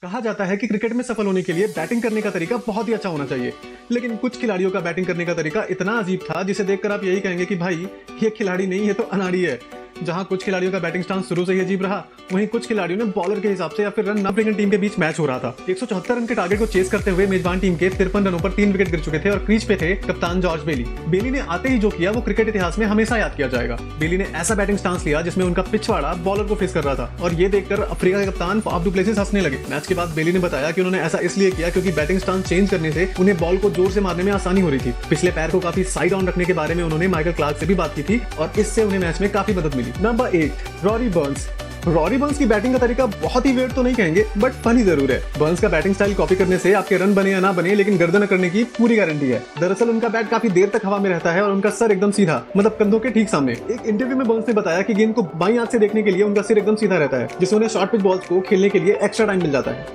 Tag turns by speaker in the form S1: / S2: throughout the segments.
S1: कहा जाता है कि क्रिकेट में सफल होने के लिए बैटिंग करने का तरीका बहुत ही अच्छा होना चाहिए, लेकिन कुछ खिलाड़ियों का बैटिंग करने का तरीका इतना अजीब था जिसे देखकर आप यही कहेंगे कि भाई ये खिलाड़ी नहीं, ये तो अनाड़ी है। जहां कुछ खिलाड़ियों का बैटिंग स्टांस शुरू से ही अजीब रहा, वहीं कुछ खिलाड़ियों ने बॉलर के हिसाब से या फिर रन ना ब्रेकिंग टीम के बीच मैच हो रहा था। 174 रन के टारगेट को चेस करते हुए मेजबान टीम के 53 रनों पर 3 विकेट गिर चुके थे और क्रीज पे थे कप्तान जॉर्ज बेली। बेली ने आते ही जो किया वो क्रिकेट इतिहास में हमेशा याद किया जाएगा। बेली ने ऐसा बैटिंग स्टांस लिया जिसमें उनका पिछवाड़ा बॉलर को फेस कर रहा था और ये देखकर अफ्रीका के कप्तान फाफ डु प्लेसिस हंसने लगे। मैच के बाद बेली ने बताया कि उन्होंने ऐसा इसलिए किया क्योंकि बैटिंग स्टांस चेंज करने से उन्हें बॉल को जोर से मारने में आसानी हो रही थी। पिछले पैर को काफी साइड ऑन रखने के बारे में उन्होंने माइकल क्लार्क से भी बात की थी और इससे उन्हें मैच में काफी मदद मिली। Number 8, Rory Burns. Rory Burns की बैटिंग का तरीका बहुत ही वेट तो नहीं कहेंगे, बट फनी जरूर है। बर्न्स का बैटिंग स्टाइल कॉपी करने से आपके रन बने या ना बने, लेकिन गर्दन करने की पूरी गारंटी है। दरअसल उनका बैट काफी देर तक हवा में रहता है और उनका सर एकदम सीधा, मतलब कंधों के ठीक सामने। एक इंटरव्यू में बर्न्स ने बताया कि गेंद को बाईं हाथ से देखने के लिए उनका सिर एकदम सीधा रहता है, जिससे उन्हें शॉर्ट पिच बॉल्स को खेलने के लिए एक्स्ट्रा टाइम मिल जाता है।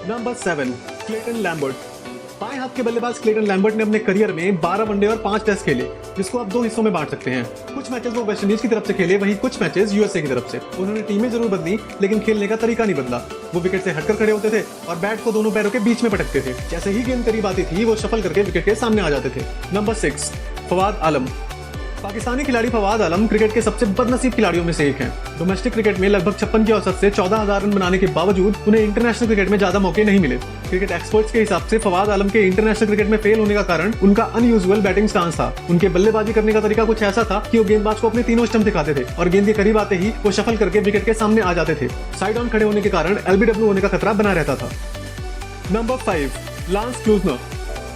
S1: Number 7, Clayton Lambert. बाएं हाथ के बल्लेबाज क्लेटन लैम्बर्ट ने अपने करियर में 12 वनडे और 5 टेस्ट खेले, जिसको आप 2 हिस्सों में बांट सकते हैं। कुछ मैचेस वो वेस्ट इंडीज की तरफ से खेले, वहीं कुछ मैचेस यूएसए की तरफ से। उन्होंने टीमें जरूर बदली, लेकिन खेलने का तरीका नहीं बदला। वो विकेट से हटकर खड़े होते थे और बैट को दोनों पैरों के बीच में पटकते थे। जैसे ही गेंद करीब आती थी वो शफल करके विकेट के सामने आ जाते थे। नंबर 6, फवाद आलम। पाकिस्तानी खिलाड़ी फवाद आलम क्रिकेट के सबसे बदनसीब खिलाड़ियों में से एक हैं। डोमेस्टिक क्रिकेट में लगभग 56 की औसत से 14,000 रन बनाने के बावजूद उन्हें इंटरनेशनल क्रिकेट में ज्यादा मौके नहीं मिले। क्रिकेट एक्सपर्ट्स के हिसाब से फवाद आलम के इंटरनेशनल क्रिकेट में फेल होने का कारण उनका अनयूजुअल बैटिंग स्टांस था। उनके बल्लेबाजी करने का तरीका कुछ ऐसा था कि वो गेंदबाज को अपने तीनों स्टंप दिखाते थे और गेंद के करीब आते ही वो शफल करके विकेट के सामने आ जाते थे। साइड ऑन खड़े होने के कारण एलबीडब्ल्यू होने का खतरा बना रहता था। Number 5, lance Klusener.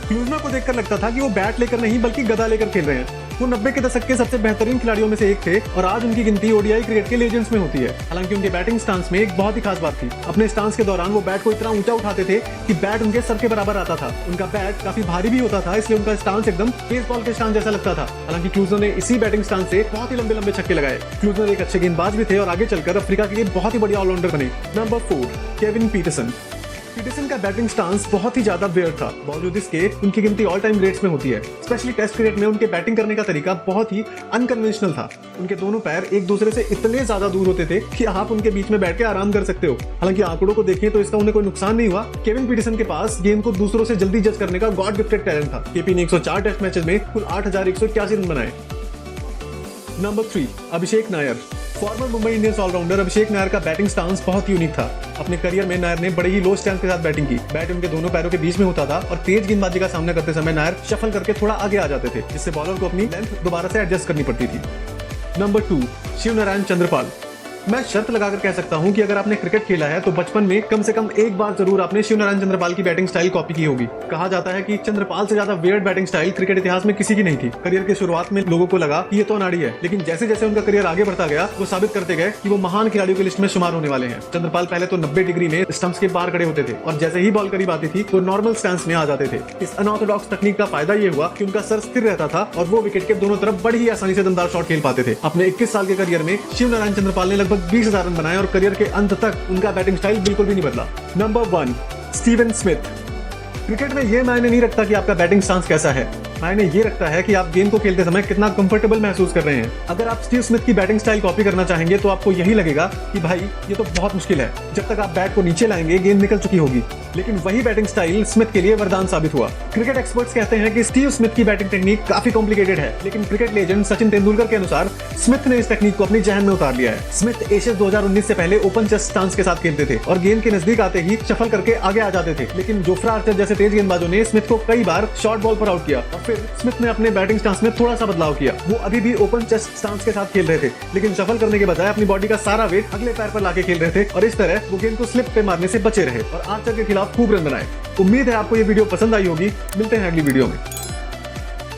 S1: क्लूजनर को देखकर लगता था कि वो बैट लेकर नहीं बल्कि गदा लेकर खेल रहे हैं। वो 90 के दशक के सबसे बेहतरीन खिलाड़ियों में से एक थे और आज उनकी गिनती ओडीआई क्रिकेट के लेजेंड्स में होती है। हालांकि उनके बैटिंग स्टांस में एक बहुत ही खास बात थी। अपने स्टांस के दौरान वो बैट को इतना ऊंचा उठाते थे कि बैट उनके सर के बराबर आता था। उनका बैट काफी भारी भी होता था, इसलिए उनका स्टांस एकदम बेसबॉल के स्टांस जैसा लगता था। हालांकि क्लूजनर ने इसी बैटिंग स्टांस से बहुत ही लंबे लंबे छक्के लगाए। क्लूजनर एक अच्छे गेंदबाज भी थे और आगे चलकर अफ्रीका के लिए बहुत ही बढ़िया ऑलराउंडर बने। Number 4, Kevin Pietersen. पीटरसन का बैटिंग स्टांस बहुत ही ज्यादा वियर्ड था, बावजूद इसके उनकी गिनती ऑल टाइम ग्रेट्स में होती है। स्पेशली टेस्ट क्रिकेट में उनके बैटिंग करने का तरीका बहुत ही अनकन्वेंशनल था। उनके दोनों पैर एक दूसरे से इतने ज्यादा दूर होते थे कि आप उनके बीच में बैठ के आराम कर सकते हो। हालांकि आंकड़ों को देखें तो इसका उन्हें कोई नुकसान नहीं हुआ। केविन पीटरसन के पास गेंद को दूसरों से जल्दी जज करने का गॉड गिफ्टेड टैलेंट था। केपी ने 104 टेस्ट मैचेस में कुल 8,181 रन बनाए। Number 3, Abhishek Nayar. Former Mumbai Indians allrounder Abhishek Nayar का बैटिंग स्टांस बहुत यूनिक था। अपने करियर में नायर ने बड़े ही लो स्टैंस के साथ बैटिंग की। बैट उनके दोनों पैरों के बीच में होता था और तेज गेंदबाजी का सामना करते समय नायर शफल करके थोड़ा आगे आ जाते थे, जिससे बॉलर को अपनी लेंथ दोबारा से एडजस्ट करनी पड़ती थी। नंबर 2, शिव नारायण चंद्रपाल। मैं शर्त लगाकर कह सकता हूं कि अगर आपने क्रिकेट खेला है तो बचपन में कम से कम एक बार जरूर आपने शिव नारायण चंद्रपाल की बैटिंग स्टाइल कॉपी की होगी। कहा जाता है कि चंद्रपाल से ज्यादा वियर्ड बैटिंग स्टाइल क्रिकेट इतिहास में किसी की नहीं थी। करियर की शुरुआत में लोगों को लगा कि ये तो अनाड़ी है, लेकिन जैसे जैसे उनका करियर आगे बढ़ता गया वो साबित करते गए कि वो महान खिलाड़ियों की लिस्ट में शुमार होने वाले हैं। चंद्रपाल पहले तो 90 डिग्री में स्टंप्स के बाहर खड़े होते थे और जैसे ही बॉल करीब आती थी वो नॉर्मल स्टैंस में आ जाते थे। इस अनऑर्थोडॉक्स तकनीक का फायदा ये हुआ कि उनका सर स्थिर रहता था और वो विकेट के दोनों तरफ बड़ी ही आसानी से दमदार शॉट खेल पाते थे। अपने 21 साल के करियर में शिव नारायण चंद्रपाल ने लगभग 20,000 रन बनाए और करियर के अंत तक उनका बैटिंग स्टाइल बिल्कुल भी नहीं बदला। Number 1, Steven Smith. क्रिकेट में यह मायने नहीं रखता कि आपका बैटिंग स्टांस कैसा है, मायने ये रखता है कि आप गेंद को खेलते समय कितना कंफर्टेबल महसूस कर रहे हैं। अगर आप स्टीव स्मिथ की बैटिंग स्टाइल कॉपी करना चाहेंगे तो आपको यही लगेगा कि भाई ये तो बहुत मुश्किल है। जब तक आप बैट को नीचे लाएंगे गेंद निकल चुकी होगी, लेकिन वही बैटिंग स्टाइल स्मिथ के लिए वरदान साबित हुआ। क्रिकेट एक्सपर्ट्स कहते हैं कि स्टीव स्मिथ की बैटिंग टेक्निक काफी कॉम्प्लिकेटेड है, लेकिन क्रिकेट लेजेंड सचिन तेंदुलकर के अनुसार स्मिथ ने इस टेक्निक को अपनी जहन में उतार लिया है। स्मिथ एशियस 2019 से पहले ओपन चेस्ट स्टांस के साथ खेलते थे और गेंद के नजदीक आते ही शफल करके आगे आ जाते थे, लेकिन जोफ्रा आर्चर जैसे तेज गेंदबाजों ने स्मिथ को कई बार शॉर्ट बॉल पर आउट किया और फिर स्मिथ ने अपने बैटिंग स्टांस में थोड़ा सा बदलाव किया। वो अभी भी ओपन चेस्ट स्टांस के साथ खेल रहे थे, लेकिन शफल करने के बजाय अपनी बॉडी का सारा वेट अगले पैर पर लाके खेल रहे थे और इस तरह वो गेंद को स्लिप पे मारने से बचे रहे और आर्चर के खिलाफ खूब रन बनाए। उम्मीद है आपको ये वीडियो पसंद आई होगी। मिलते हैं अगली वीडियो में।